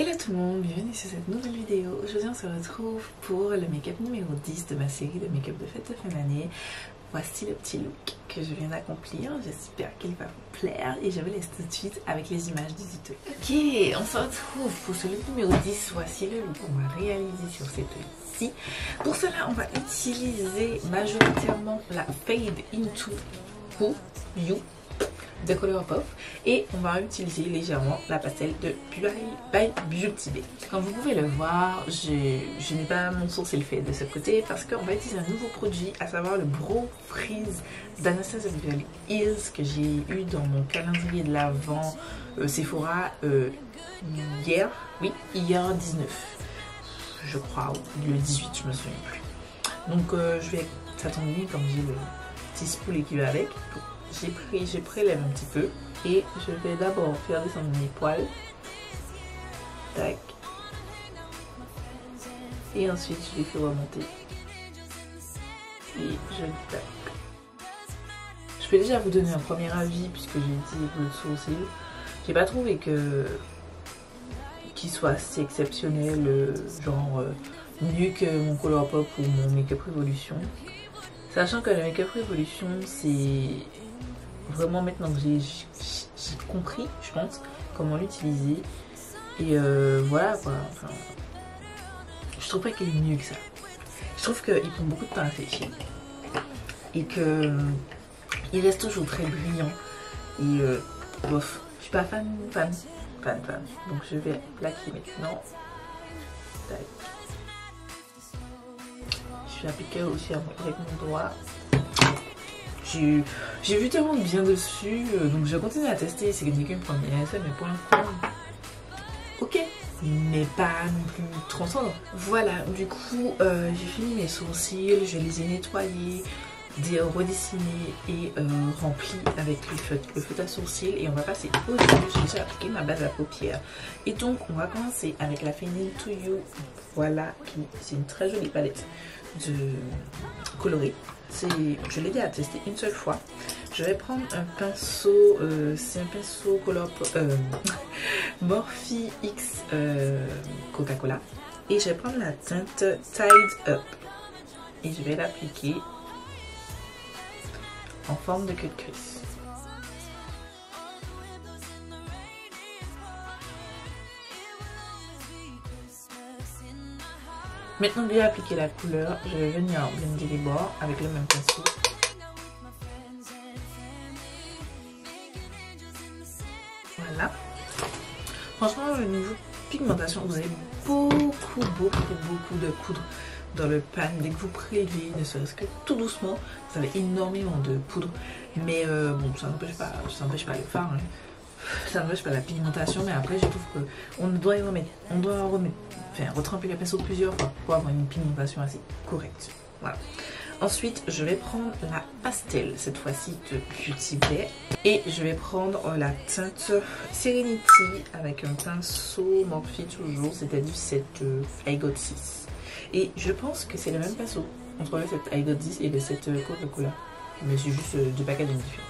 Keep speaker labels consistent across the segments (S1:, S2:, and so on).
S1: Hello tout le monde, bienvenue sur cette nouvelle vidéo. Aujourd'hui on se retrouve pour le make-up numéro 10 de ma série de make-up de fête de fin d'année. Voici le petit look que je viens d'accomplir, j'espère qu'il va vous plaire et je vous laisse tout de suite avec les images du tuto. Ok, on se retrouve pour ce look numéro 10, voici le look qu'on va réaliser sur cette ci. Pour cela on va utiliser majoritairement la Fade Into You de Colourpop et on va utiliser légèrement la pastel de by Beauty Bay. Comme vous pouvez le voir, je n'ai pas mon sourcil fait de ce côté parce qu'on va utiliser un nouveau produit, à savoir le Brow Freeze d'Anastasia Beverly Hills que j'ai eu dans mon calendrier de l'Avent Sephora hier 19 je crois, ou le 18, je me souviens plus. Donc ça tombe bien comme j'ai le petit spoolie qui va avec. Je prélève un petit peu et je vais d'abord faire descendre mes poils. Tac. Et ensuite je les fais remonter. Et je tape. Je peux déjà vous donner un premier avis puisque j'ai utilisé le sourcil. J'ai pas trouvé qu'il soit si exceptionnel, genre mieux que mon Colourpop ou mon Make-up Revolution. Sachant que le Make-up Revolution c'est vraiment maintenant que j'ai compris, je pense, comment l'utiliser. Et voilà quoi. Enfin, je trouve pas qu'il est mieux que ça. Je trouve qu'il prend beaucoup de temps à sécher. Et que il reste toujours très brillant. Et bof, je suis pas fan. Donc je vais plaquer maintenant. Tac. Je vais appliquer aussi avec mon doigt. J'ai vu tellement de bien dessus, donc je vais continuer à tester. C'est qu'une première essai, mais pour l'instant, ok, mais pas non plus transcendant. Voilà, du coup, j'ai fini mes sourcils, je les ai nettoyés, redessinés et remplis avec le feutre à sourcils. Et on va passer au dessus. J'ai déjà appliqué ma base à paupières. Et donc, on va commencer avec la Fade Into You. Voilà, c'est une très jolie palette de coloré. Je l'ai déjà testé une seule fois. Je vais prendre un pinceau, c'est un pinceau Colourpop Morphe X Coca-Cola. Et je vais prendre la teinte Tide Up. Et je vais l'appliquer en forme de queue de Chris. Maintenant que j'ai appliqué la couleur, je vais venir blender les bords avec le même pinceau. Voilà. Franchement, au niveau pigmentation, vous avez beaucoup de poudre dans le pan. Dès que vous prélevez, ne serait-ce que tout doucement, vous avez énormément de poudre. Mais bon, ça n'empêche pas le fard. Hein. Ça n'empêche pas la pigmentation, mais après je trouve qu'on doit y remettre, retremper le pinceau plusieurs fois pour avoir une pigmentation assez correcte. Voilà. Ensuite, je vais prendre la pastel, cette fois-ci de Beauty Bay, et je vais prendre la teinte Serenity avec un pinceau Morphe toujours, c'est-à-dire cette I Got 6. Et je pense que c'est le même pinceau entre le 7 I Got 10 et le 7 Coca-Cola, mais c'est juste deux packaging différents.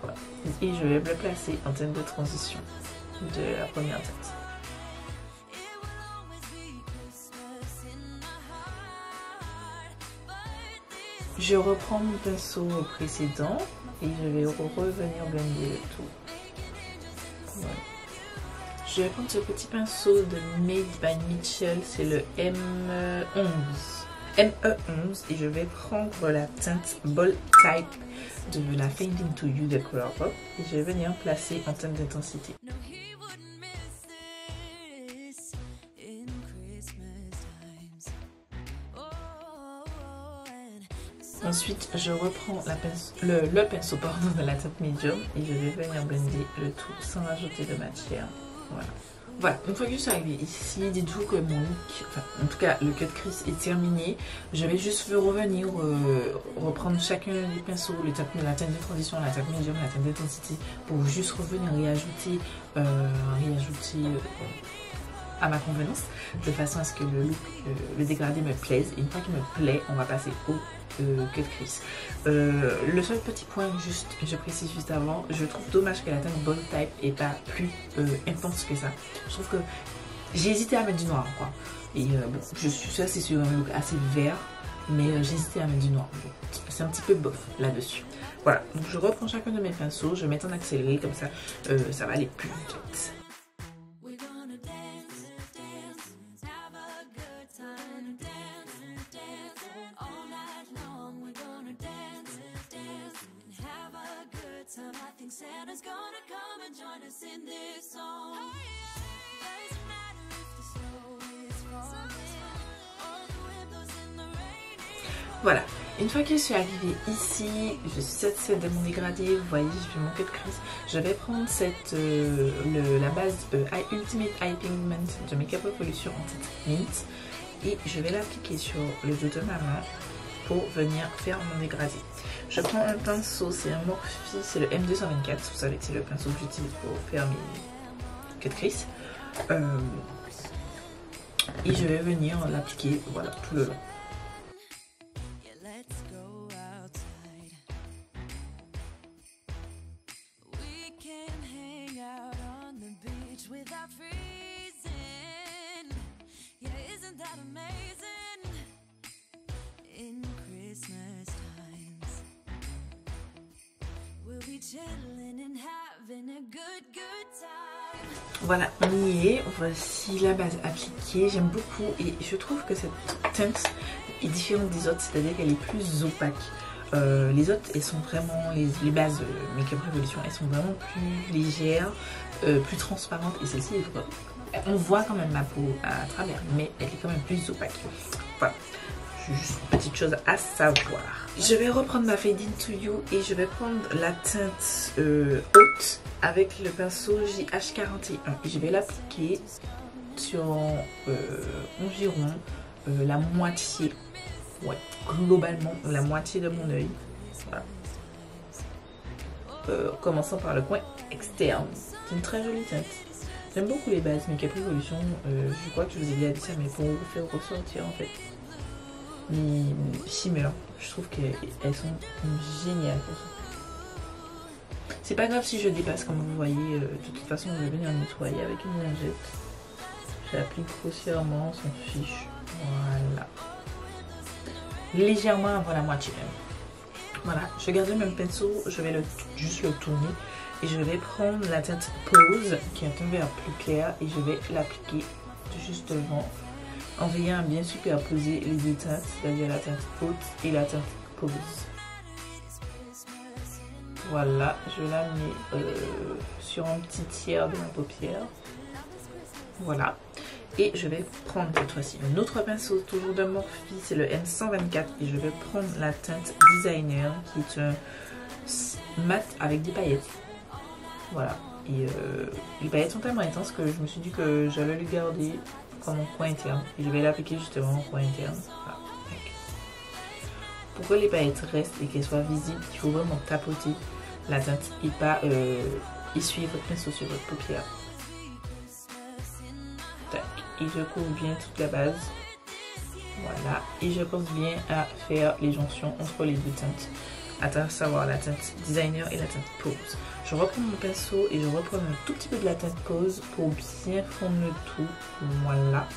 S1: Voilà. Et je vais le placer en teinte de transition de la première teinte. Je reprends mon pinceau précédent et je vais revenir blender le tout. Voilà. Je vais prendre ce petit pinceau de Made by Mitchell, c'est le ME11 et je vais prendre la teinte Bold Type de la Fade Into You de Colourpop et je vais venir placer en teinte d'intensité. Ensuite, je reprends le pinceau de la teinte médium et je vais venir blender le tout sans rajouter de matière. Voilà, une fois que je suis arrivée ici, dites-vous que mon look, en tout cas le cut crease est terminé. Je vais juste revenir reprendre chacun des pinceaux, la teinte de transition, la teinte médium, la teinte d'intensité, pour juste revenir réajouter à ma convenance, de façon à ce que le look, le dégradé me plaise. Et une fois qu'il me plaît, on va passer au cut crease. Le seul petit point, juste, je précise juste avant, je trouve dommage que la teinte Bold Type est pas plus intense que ça. Je trouve que J'ai hésité à mettre du noir quoi. Et bon, je suis assez sur un look assez vert, mais j'ai hésité à mettre du noir. Bon, c'est un petit peu bof là-dessus. Voilà, donc je reprends chacun de mes pinceaux, je vais mettre en accéléré, comme ça, ça va aller plus vite. Voilà, une fois que je suis arrivée ici, je suis satisfaite de mon dégradé, vous voyez, je fais mon cut crease. Je vais prendre cette, la base Ultimate Eye Pigment de Makeup Revolution en teinte mint et je vais l'appliquer sur le dos de ma main pour venir faire mon dégradé. Je prends un pinceau, c'est un Morphe, c'est le M224, vous savez que c'est le pinceau que j'utilise pour faire mes cut crease. Et je vais venir l'appliquer, voilà, tout le long. Voilà, on y est, voici la base appliquée, j'aime beaucoup et je trouve que cette teinte est différente des autres, c'est-à-dire qu'elle est plus opaque. Les autres, elles sont vraiment, les bases Makeup Revolution, elles sont vraiment plus légères, plus transparentes et celle-ci, on voit quand même ma peau à travers, mais elle est quand même plus opaque. Voilà. Juste une petite chose à savoir. Je vais reprendre ma Fade Into You et je vais prendre la teinte haute avec le pinceau JH41 et je vais l'appliquer sur environ la moitié, ouais, globalement la moitié de mon œil. Voilà. Commençant par le coin externe. C'est une très jolie teinte. J'aime beaucoup les bases Makeup Revolution. Je crois que je vous ai déjà dit ça, mais pour vous faire ressortir en fait mes shimmer, je trouve qu'elles sont géniales pour ça. C'est pas grave si je dépasse, comme vous voyez, de toute façon je vais venir nettoyer avec une lingette. J'applique grossièrement, on s'en fiche. Voilà. Légèrement avant la moitié même. Voilà, je garde le même pinceau, je vais juste le tourner et je vais prendre la teinte Pose qui est un vert plus clair et je vais l'appliquer juste devant en veillant à bien superposer les deux teintes, c'est-à-dire la teinte haute et la teinte Pose. Voilà, je la mets sur un petit tiers de ma paupière. Voilà. Et je vais prendre cette fois-ci un autre pinceau, toujours de Morphe, c'est le M124. Et je vais prendre la teinte Designer, qui est un mat avec des paillettes. Voilà. Et les paillettes sont tellement intenses que je me suis dit que j'allais les garder comme en coin interne. Et je vais l'appliquer justement en coin interne. Voilà. Pour que les paillettes restent et qu'elles soient visibles, il faut vraiment tapoter la teinte et pas essuyer votre pinceau sur votre paupière. Tac. Et je couvre bien toute la base. Voilà. Et je pense bien à faire les jonctions entre les deux teintes, à savoir la teinte Designer et la teinte Pose. Je reprends mon pinceau et je reprends un tout petit peu de la teinte Pose pour bien fondre le tout. Voilà.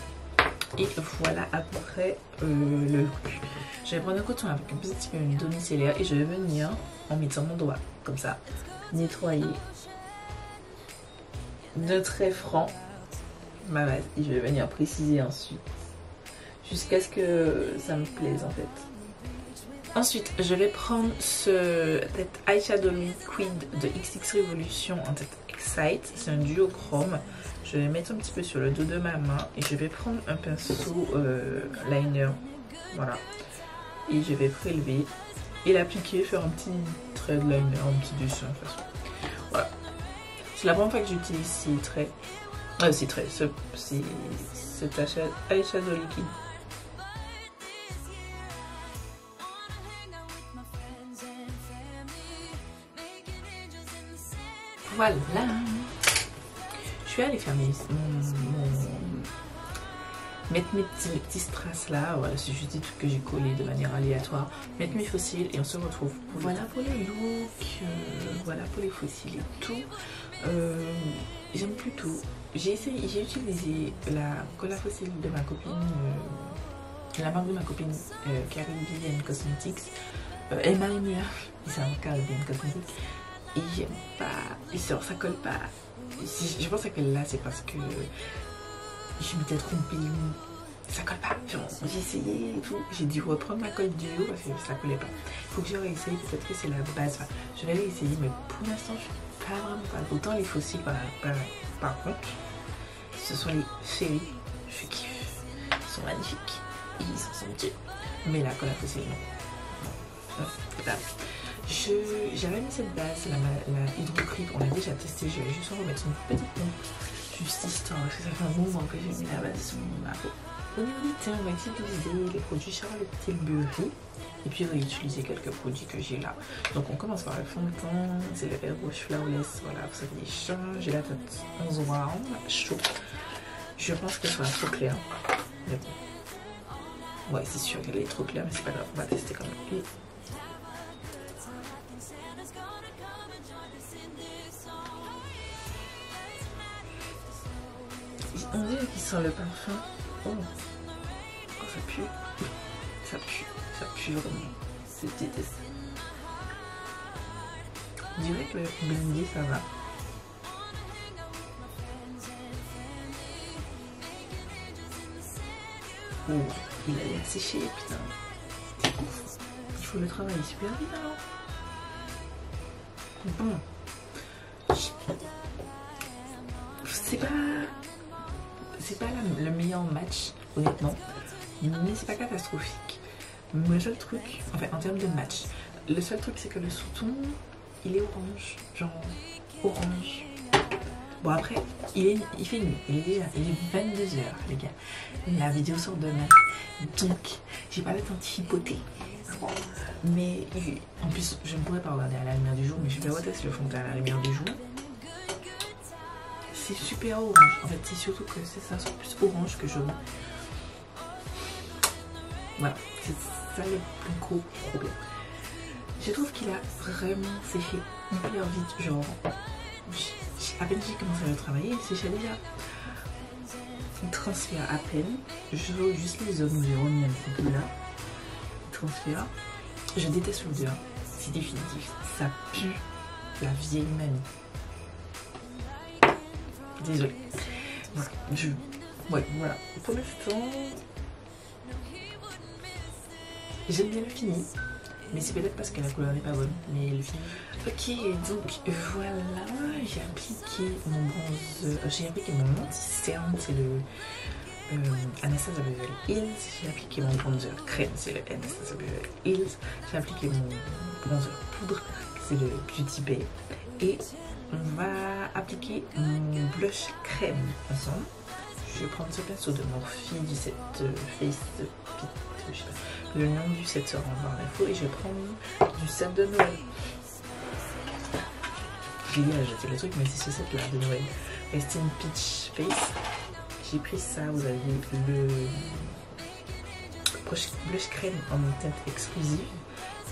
S1: Et voilà à peu près le look. Je vais prendre un coton avec un petit peu une demi-cellulaire et je vais venir en mettant mon doigt comme ça, nettoyer de très franc ma base et je vais venir préciser ensuite jusqu'à ce que ça me plaise en fait. Ensuite je vais prendre cette eyeshadow liquid de XX Revolution en tête Excite, c'est un duochrome. Je vais mettre un petit peu sur le dos de ma main et je vais prendre un pinceau liner, voilà, et je vais prélever et l'appliquer, faire un petit trait de liner, un petit dessin de toute façon. Voilà, c'est la première fois que j'utilise ces traits. Cet eyeshadow liquide. Voilà. Je suis allée faire mettre mes petits strass là, voilà, c'est juste des trucs que j'ai collés de manière aléatoire, mettre mes fossiles et on se retrouve. Voilà pour le look, voilà pour les fossiles et tout. J'aime plutôt. J'ai utilisé la colle à fossiles de ma copine, la marque de ma copine Caribbean Cosmetics. Elle m'a émue, c'est un Caribbean Cosmetics. Et j'aime pas, et ça colle pas. Je pense que là c'est parce que je m'étais trompée, ça colle pas. J'ai essayé et tout, j'ai dû reprendre ma colle du haut parce que ça collait pas. Il faut que je réessaye, peut-être que c'est la base. Enfin, je vais réessayer, mais pour l'instant je suis pas vraiment pas. Autant les fossiles par contre, ce sont les chéris, je kiffe, ils sont magnifiques, ils sont somptueux. Mais la colle à fossiles non, c'est pas. J'avais mis cette base, la hydrocrite, on l'a déjà testé, je vais juste en remettre une petite pompe, juste histoire, parce que ça fait un moment que j'ai mis la base sur ma peau. Au niveau du teint, on va utiliser les produits Charlotte Tilbury, et puis on va utiliser quelques produits que j'ai là. Donc on commence par le fond de teint, c'est le Air Wash Flawless, voilà, vous savez les champs, j'ai la teinte 11 round, chaud. Je pense qu'elle soit trop claire, mais bon. Ouais, c'est sûr qu'elle est trop claire, mais c'est pas grave, on va tester quand même. On dirait qu'il sent le parfum. Oh, ça pue. Ça pue vraiment. C'est détestable. Je dirais que le blindé ça va. Oh, il a l'air séché, putain. Il faut le travailler super bien alors. Bon. C'est pas le meilleur match, honnêtement, mais c'est pas catastrophique. Le seul truc, enfin en termes de match, le seul truc c'est que le sous-ton, il est orange, genre orange. Bon après, il fait nuit, il est 22h les gars. La vidéo sort demain, donc j'ai pas le temps de chipoter. Mais en plus, je ne pourrais pas regarder à la lumière du jour, mais je vais retester le fond de teint à la lumière du jour. C'est super orange. En fait, c'est surtout que c'est ça, c'est plus orange que jaune. Voilà, c'est ça le plus gros problème. Je trouve qu'il a vraiment séché hyper vite. Genre, à peine j'ai commencé à le travailler, il séchait déjà. Il transfère à peine. Je veux juste les zones où j'ai remis un petit peu là. Il transfère. Je déteste l'odeur. C'est définitif. Ça pue la vieille mamie. Désolée. Voilà. Ouais, voilà. Pour l'instant, j'aime bien le fini. Mais c'est peut-être parce que la couleur n'est pas bonne. Mais le fini. Ok, donc voilà. J'ai appliqué mon bronze. J'ai appliqué mon anti-cerne. C'est le Anastasia Beverly Hills. J'ai appliqué mon bronzer crème. C'est le Anastasia Beverly Hills. J'ai appliqué mon bronzer poudre. C'est le Beauty Bay. Et on va appliquer mon blush crème ensemble. Je vais prendre ce pinceau de Morphe du set Face Pit, je sais pas, le nom du set sera en barre d'infos, et je vais prendre du set de Noël. J'ai dit à jeter le truc, mais c'est ce set là de Noël. Resting Peach Face. J'ai pris ça, vous avez le blush crème en teinte exclusive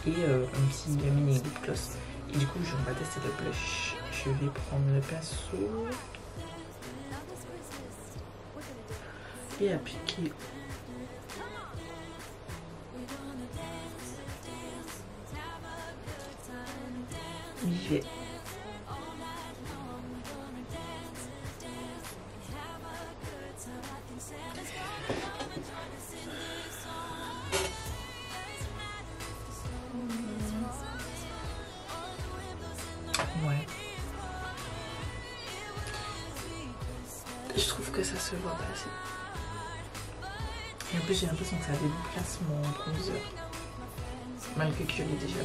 S1: et un petit mini lip gloss. Et du coup, on va tester le blush. Je vais prendre le pinceau et appliquer. J'y vais. Ouais. Je trouve que ça se voit pas assez. Et en plus j'ai l'impression que ça déplace mon bronzer. Malgré que je l'ai déjà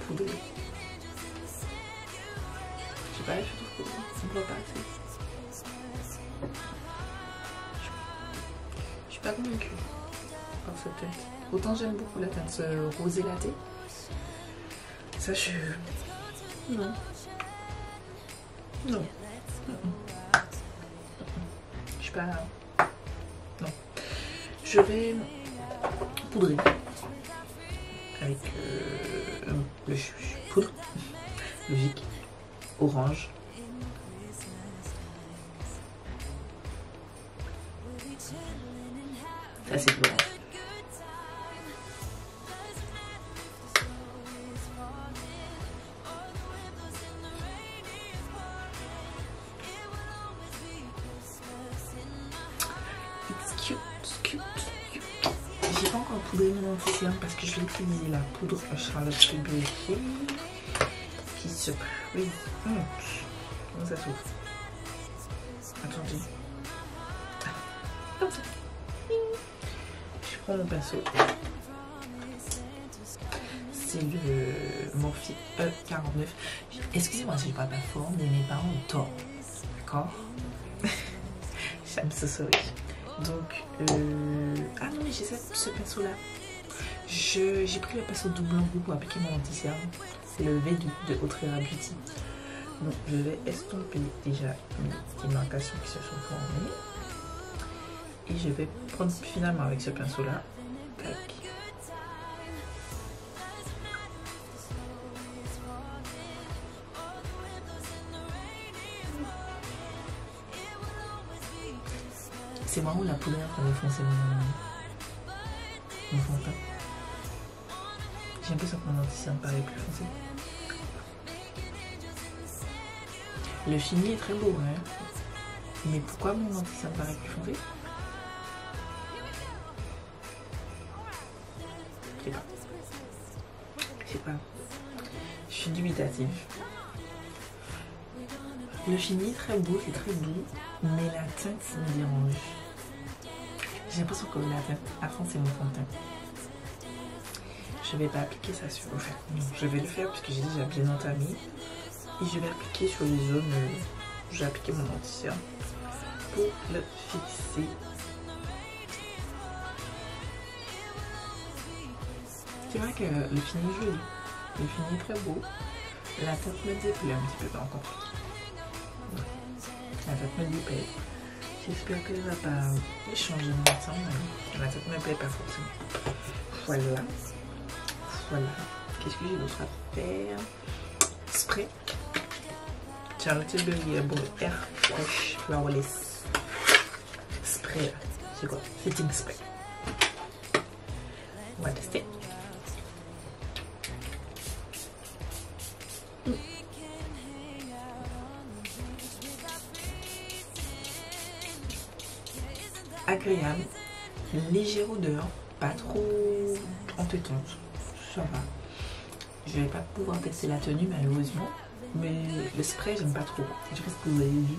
S1: poudré. Je sais pas, je trouve qu'on ne voit pas assez. Je suis pas convaincue par cette teinte. Autant j'aime beaucoup la teinte rosé latte. Ça je... Non. Non. Je suis pas... Non. je vais poudrer avec le poudre logique orange. Ça c'est de l'orange. J'ai pas encore poudré mon anti-cerne parce que je vais utiliser la poudre Charlotte Tilbury qui se présente. Comment ça s'ouvre? Attendez. Comme ça. Je prends mon pinceau. C'est le Morphe E49. Excusez-moi si je parle pas fort, mais mes parents ont tort. D'accord? I'm so sorry. Donc, ah non, mais j'ai ce pinceau là. J'ai pris le pinceau double embout pour appliquer mon anti-cerne. C'est le V de Autrera Beauty. Donc, je vais estomper déjà mes petites marcations qui se sont formées. Et je vais prendre finalement avec ce pinceau là. Tac. C'est marrant la poudre en train de foncer mon fond de teint. J'ai l'impression que mon anti-cerne paraît plus foncé. Le fini est très beau, hein. Mais pourquoi mon anti-cerne paraît plus foncé? Je sais pas. Je sais pas. Je suis dubitative. Le fini est très beau, c'est très doux, mais la teinte ça me dérange. J'ai l'impression que la teinte à fond c'est mon fond de teint. Je vais pas appliquer ça sur... Enfin, non, je vais le faire puisque j'ai déjà bien entamé. Et je vais appliquer sur les zones où j'ai appliqué mon anti-cerne pour le fixer. C'est vrai que le fini est joli. Le fini est très beau. La teinte me déplaît un petit peu par contre. La teinte me déplaît. J'espère qu'elle ne va pas changer mon teint. La teinte me plaît pas forcément. Voilà. Voilà. Qu'est-ce que j'ai d'autre à faire? Spray. Charlotte Tilbury bon Air Fresh Flowerless Spray. C'est quoi? Setting spray. On va tester. Agréable, légère odeur, pas trop entêtante, ça va. Je vais pas pouvoir tester la tenue malheureusement, mais le spray j'aime pas trop. Je sais pas ce que vous avez vu.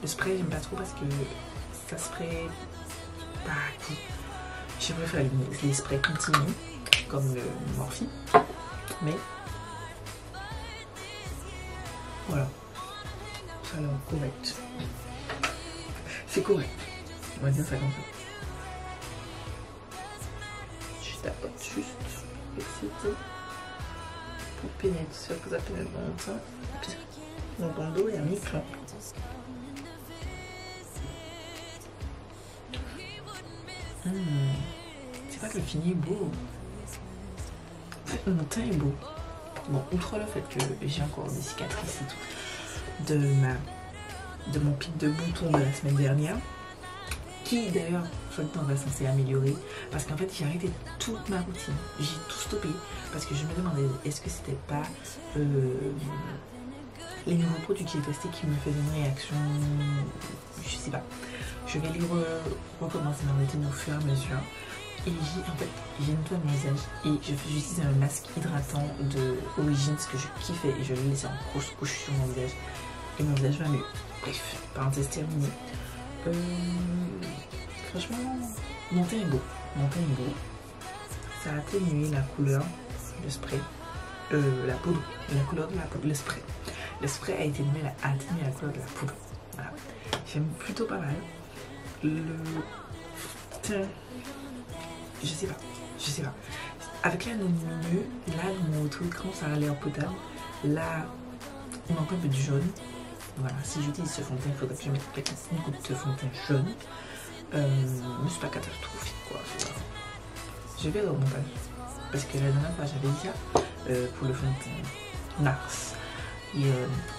S1: Le spray j'aime pas trop parce que ça spray pas. Je préfère les sprays continus comme le Morphe, mais voilà, ça a l'air correct. C'est correct, on va dire ça comme ça. Je tapote juste, et c'est tout. Pour pénétrer, faire que ça pénètre dans le teint. Dans ton dos, il y a un micro. C'est pas que le fini est beau. En fait, mon teint est beau. Bon, outre le fait que j'ai encore des cicatrices et tout de mon pic de bouton de la semaine dernière, qui d'ailleurs, soit le temps va censé améliorer, parce qu'en fait j'ai arrêté toute ma routine, j'ai tout stoppé, parce que je me demandais est-ce que c'était pas les nouveaux produits que j'ai testés qui me faisaient une réaction, je sais pas. Je vais les recommencer ma routine au fur et à mesure. Et j'ai nettoyé mon visage et j'utilise un masque hydratant de Origins que je kiffais et je l'ai laissé en grosse couche sur mon visage. Et mon visage va mieux. Bref, parenthèse terminée. Franchement, mon teint est beau. Mon teint est beau. Ça a atténué la couleur du spray. La poudre. La couleur de la poudre. Le spray. Le spray a atténué la couleur de la poudre. Voilà. J'aime plutôt pas mal. Le teint. Je sais pas. Avec la lumineux, là, mon truc, quand ça a l'air potable, là, on manque un peu du jaune. Voilà, si j'utilise ce fond de teint, il faudrait que je mette une goutte de fond de teint jaune. Mais c'est pas catastrophique quoi. Je vais au montage. Parce que la dernière fois j'avais dit ça pour le fond de mars. Et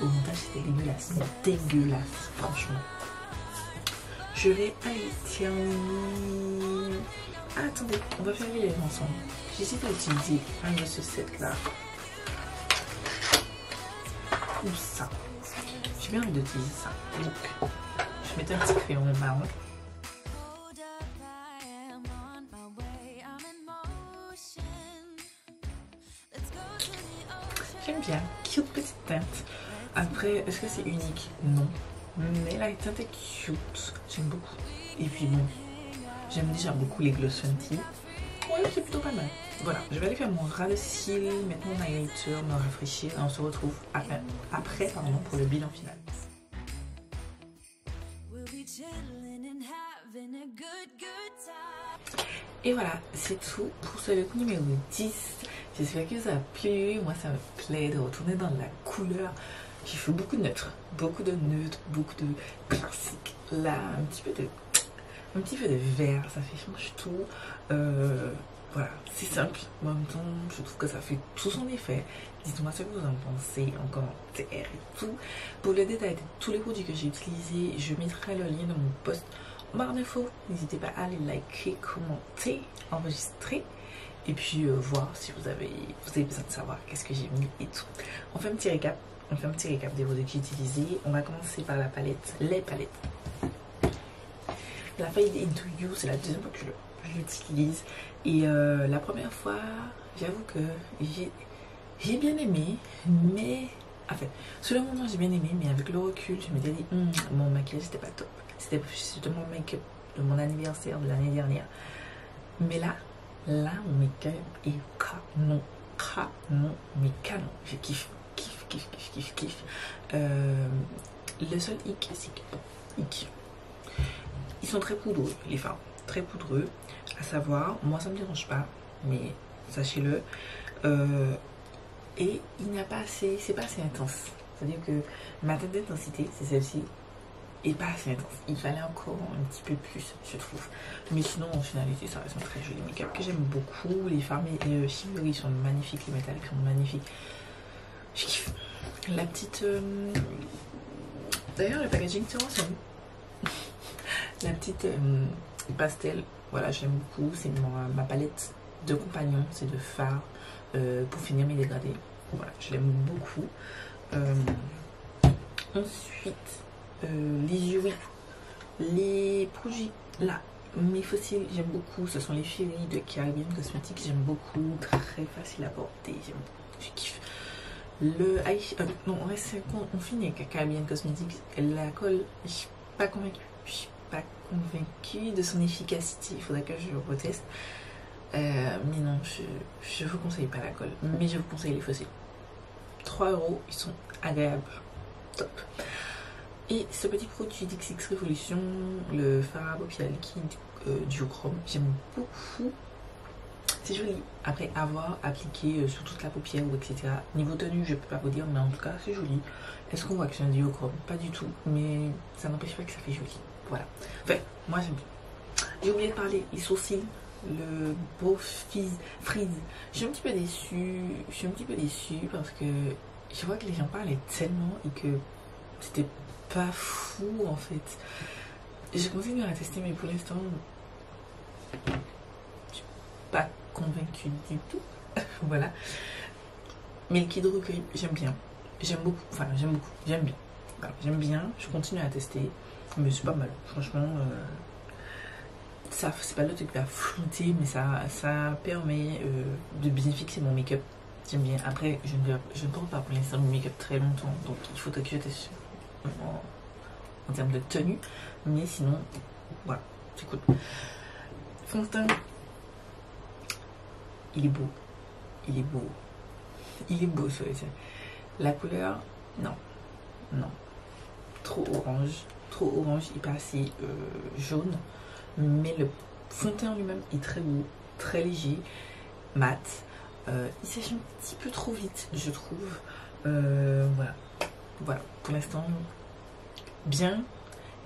S1: au montage c'était dégueulasse. Dégueulasse, franchement. Je vais aller terminer. Ah, attendez, on va faire les lèvres ensemble. J'hésite à utiliser un de ce set là. Ou ça. J'ai bien envie d'utiliser ça. Donc, je mets un petit crayon marron. J'aime bien, cute petite teinte. Après, est-ce que c'est unique? Non. Mais la teinte est cute, j'aime beaucoup. Et puis bon, j'aime déjà beaucoup les Gloss Fenty. Ouais, c'est plutôt pas mal. Voilà, je vais aller faire mon ras de cils, mettre mon highlighter, me rafraîchir. Et on se retrouve après pour le bilan final. Et voilà, c'est tout pour ce look numéro 10. J'espère que ça a plu. Moi, ça me plaît de retourner dans la couleur. J'ai fait beaucoup de neutres, beaucoup de classiques. Là, un petit peu de vert, ça fait change tout. Voilà, c'est simple. En même temps, je trouve que ça fait tout son effet. Dites-moi ce que vous en pensez en commentaire et tout. Pour le détail de tous les produits que j'ai utilisés, je mettrai le lien dans mon post en barre d'infos. N'hésitez pas à aller liker, commenter, enregistrer. Et puis voir si vous avez besoin de savoir qu'est-ce que j'ai mis et tout. On fait un petit récap. Des produits que j'ai utilisés. On va commencer par la palette, les palettes. La Fade Into You, c'est la deuxième fois que je l'utilise. Et la première fois, j'avoue que j'ai bien aimé. Mais, en fait, sur le moment, j'ai bien aimé. Mais avec le recul, je m'étais dit, mon maquillage, c'était pas top. C'était mon make-up de mon anniversaire de l'année dernière. Mais là, mon make-up est canon, mais canon. Je kiffe. Le seul hic, c'est que ils sont très poudreux, les fards, très poudreux. À savoir, moi ça me dérange pas, mais sachez-le. Et il n'y a pas assez, c'est pas assez intense. C'est-à-dire que ma teinte d'intensité, c'est celle-ci, et pas assez intense. Il fallait encore un petit peu plus, je trouve. Mais sinon, en finalité, ça reste un très joli make-up que j'aime beaucoup. Les fards shimmery sont magnifiques, les métalliques sont magnifiques. Je kiffe. La petite... D'ailleurs, le packaging, c'est awesome. La petite pastel, voilà, j'aime beaucoup. C'est ma palette de compagnon. C'est de fard pour finir mes dégradés. Voilà, je l'aime beaucoup. Ensuite, les yeux, les produits là. Mes fossiles, j'aime beaucoup. Ce sont les Fairy de Caribbean Cosmetics. J'aime beaucoup. Très facile à porter. Je kiffe. Le non, on finit avec Caribbean Cosmetics. La colle, je suis pas convaincue. De son efficacité. Il faudrait que je le reteste. Mais non, je vous conseille pas la colle. Mais je vous conseille les fossiles. 3 €, ils sont agréables. Top. Et ce petit produit d'XX Revolution, le fard à paupières liquide duochrome, j'aime beaucoup. C'est joli. Après avoir appliqué sur toute la paupière ou etc. Niveau tenue, je peux pas vous dire, mais en tout cas, c'est joli. Est-ce qu'on voit que c'est un duochrome? Pas du tout, mais ça n'empêche pas que ça fait joli. Voilà. Enfin, moi j'aime bien. J'ai oublié de parler, les sourcils, le beau frizz. Je suis un petit peu déçue. Parce que je vois que les gens parlaient tellement et que c'était pas fou en fait. Je continue à tester, mais pour l'instant, je suis pas convaincue du tout. Voilà. Mais le Kid Recueil, j'aime bien. J'aime bien. Voilà, j'aime bien. Je continue à tester. Mais c'est pas mal. Franchement, ça, c'est pas le truc qui va flouter, mais ça permet de bien fixer mon make-up. J'aime bien. Après, je ne porte pas pour l'instant mon make-up très longtemps. Donc il faudrait que je teste en termes de tenue. Mais sinon, voilà, c'est cool. Fond de teint, il est beau. Il est beau, la couleur, non. Trop orange, il pas assez jaune. Mais le fond de teint lui-même est très beau, très léger, mat. Il sèche un petit peu trop vite, je trouve. Voilà, pour l'instant, bien.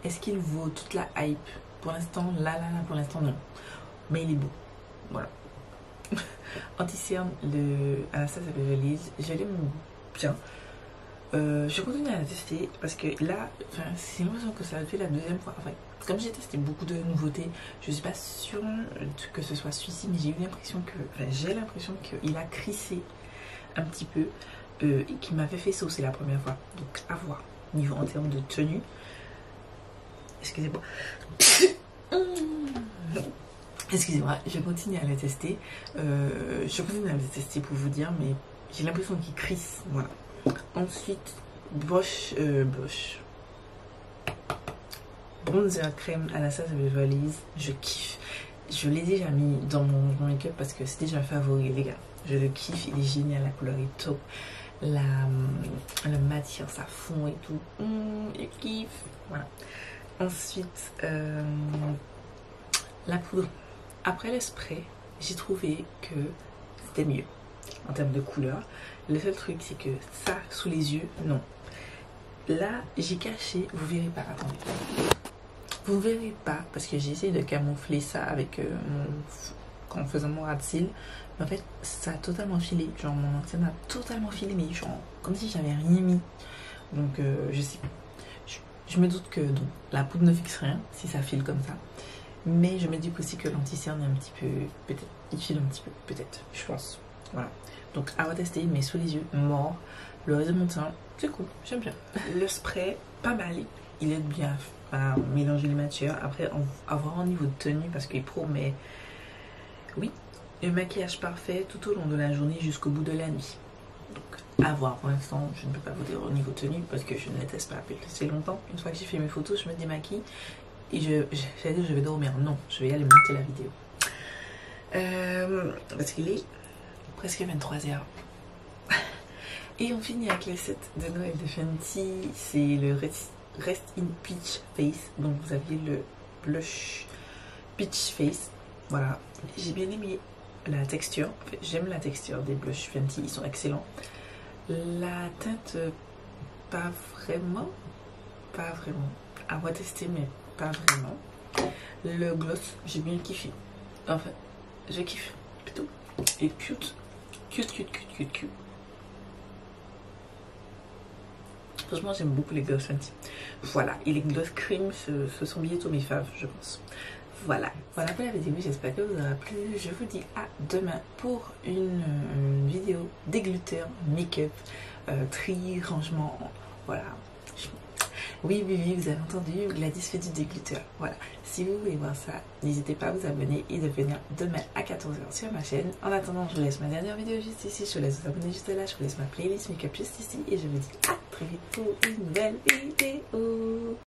S1: Est-ce qu'il vaut toute la hype? pour l'instant, là, pour l'instant, non. Mais il est beau. Voilà. Anti-cerne, le Anastasia Beverly Hills, je l'aime bien. Je continue à la tester parce que là, c'est l'impression que ça a fait la deuxième fois. Enfin, comme j'ai testé beaucoup de nouveautés, je suis pas sûre que ce soit celui-ci, mais j'ai eu l'impression qu'il a crissé un petit peu et qu'il m'avait fait saucer la première fois. Donc à voir, niveau en termes de tenue. Excusez-moi. Excusez-moi, je continue à la tester. Je continue à la tester pour vous dire, mais j'ai l'impression qu'il crisse. Voilà. Ensuite, Blush Bronzer crème Anastasia Beverly Hills. Je kiffe. Je l'ai déjà mis dans mon make-up parce que c'était déjà un favori, les gars. Je le kiffe, il est génial, la couleur est top. Le matière, ça fond et tout. Je kiffe. Voilà. Ensuite, la poudre. Après le spray, j'ai trouvé que c'était mieux en termes de couleur. Le seul truc, c'est que ça, sous les yeux, non. Là, j'ai caché, vous verrez pas, attendez. Vous verrez pas, parce que j'ai essayé de camoufler ça avec en faisant mon ras de cils. Mais en fait, ça a totalement filé. Genre, mon antenne a totalement filé, mais genre, comme si j'avais rien mis. Donc, je sais. Je me doute que donc, la poudre ne fixe rien si ça file comme ça. Mais je me dis aussi que l'anti-cerne est un petit peu, peut-être, il file un petit peu, peut-être, je pense. Voilà. Donc à retester, mais sous les yeux, mort. Le reste de mon teint, c'est cool, j'aime bien. Le spray, pas mal. Il aide bien à mélanger les matières. Après, avoir un niveau de tenue, parce qu'il promet, oui, le maquillage parfait tout au long de la journée jusqu'au bout de la nuit. Donc à voir. Pour l'instant, je ne peux pas vous dire au niveau tenue, parce que je ne les teste pas assez longtemps. Une fois que j'ai fait mes photos, je me démaquille. Et j'allais dire je vais dormir. Non, je vais aller monter la vidéo. Parce qu'il est presque 23h. Et on finit avec le set de Noël de Fenty. C'est le Rest in Peach Face. Donc vous aviez le blush Peach Face. Voilà. J'ai bien aimé la texture. En fait, j'aime la texture des blushs Fenty. Ils sont excellents. La teinte, pas vraiment. Pas vraiment. À retester, mais pas vraiment. Le gloss, j'ai bien kiffé. Enfin, je kiffe plutôt. Et cute. Cute. Franchement, j'aime beaucoup les gloss Fenty. Voilà. Et les gloss cream, ce sont bientôt mes faves, je pense. Voilà pour la vidéo. J'espère que vous aura plu. Je vous dis à demain pour une vidéo déglutteur, make-up, tri, rangement. Voilà. Oui, vous avez entendu, Gladys fait du déglutteur. Voilà, si vous voulez voir ça, n'hésitez pas à vous abonner et de venir demain à 14h sur ma chaîne. En attendant, je vous laisse ma dernière vidéo juste ici, je vous laisse vous abonner juste là, je vous laisse ma playlist make-up juste ici et je vous dis à très vite pour une nouvelle vidéo.